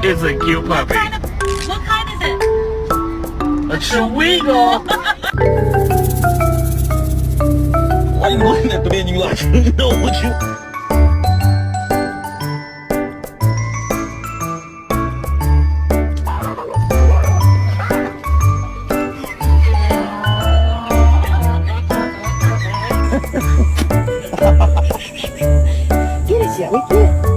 It's a cute puppy. What kind is it? A chihuahua. Why are you looking at the menu like you know what you... Get it, shall we? Get it.